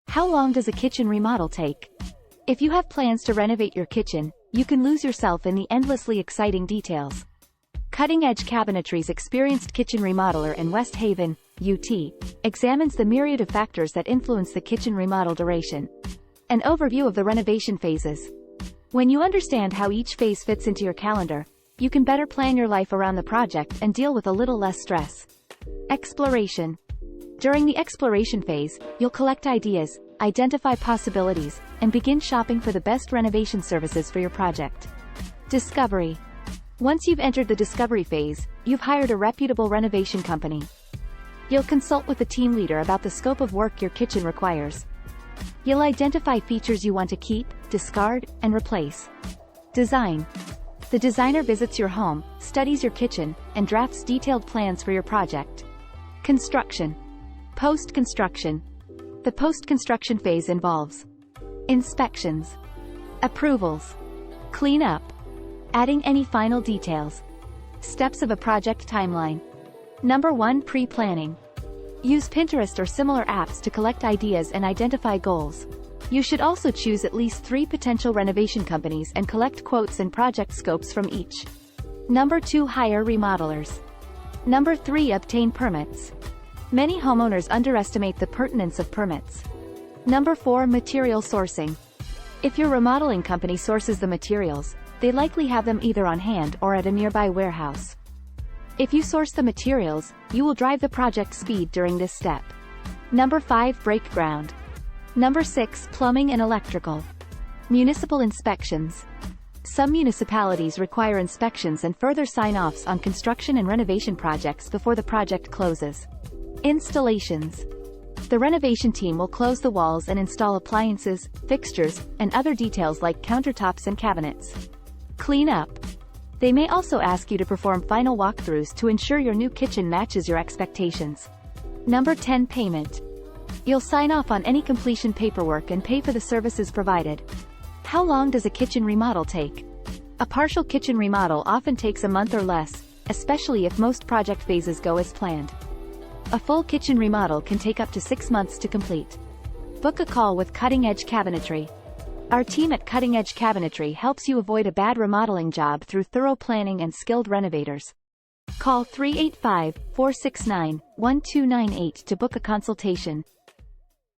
How long does a kitchen remodel take? If you have plans to renovate your kitchen, you can lose yourself in the endlessly exciting details. Cutting Edge Cabinetry's experienced kitchen remodeler in West Haven, UT, examines the myriad of factors that influence the kitchen remodel duration. An overview of the renovation phases. When you understand how each phase fits into your calendar, you can better plan your life around the project and deal with a little less stress. Exploration. During the exploration phase, you'll collect ideas, identify possibilities, and begin shopping for the best renovation services for your project. Discovery. Once you've entered the discovery phase, you've hired a reputable renovation company. You'll consult with the team leader about the scope of work your kitchen requires. You'll identify features you want to keep, discard, and replace. Design. The designer visits your home, studies your kitchen, and drafts detailed plans for your project. Construction. Post-construction. The post-construction phase involves inspections, approvals, cleanup, adding any final details. Steps of a project timeline. Number 1. Pre-planning. Use Pinterest or similar apps to collect ideas and identify goals. You should also choose at least 3 potential renovation companies and collect quotes and project scopes from each. Number 2. Hire remodelers. Number 3. Obtain permits. Many homeowners underestimate the pertinence of permits. Number 4. Material sourcing. If your remodeling company sources the materials, they likely have them either on hand or at a nearby warehouse. If you source the materials, you will drive the project speed during this step. Number 5. Break ground. Number 6. Plumbing and electrical. Municipal inspections. Some municipalities require inspections and further sign-offs on construction and renovation projects before the project closes. Installations. The renovation team will close the walls and install appliances, fixtures, and other details like countertops and cabinets. Clean up. They may also ask you to perform final walkthroughs to ensure your new kitchen matches your expectations. Number 10. Payment. You'll sign off on any completion paperwork and pay for the services provided. How long does a kitchen remodel take? A partial kitchen remodel often takes a month or less, especially if most project phases go as planned. A full kitchen remodel can take up to 6 months to complete. Book a call with Cutting Edge Cabinetry. Our team at Cutting Edge Cabinetry helps you avoid a bad remodeling job through thorough planning and skilled renovators. Call 385-469-1298 to book a consultation.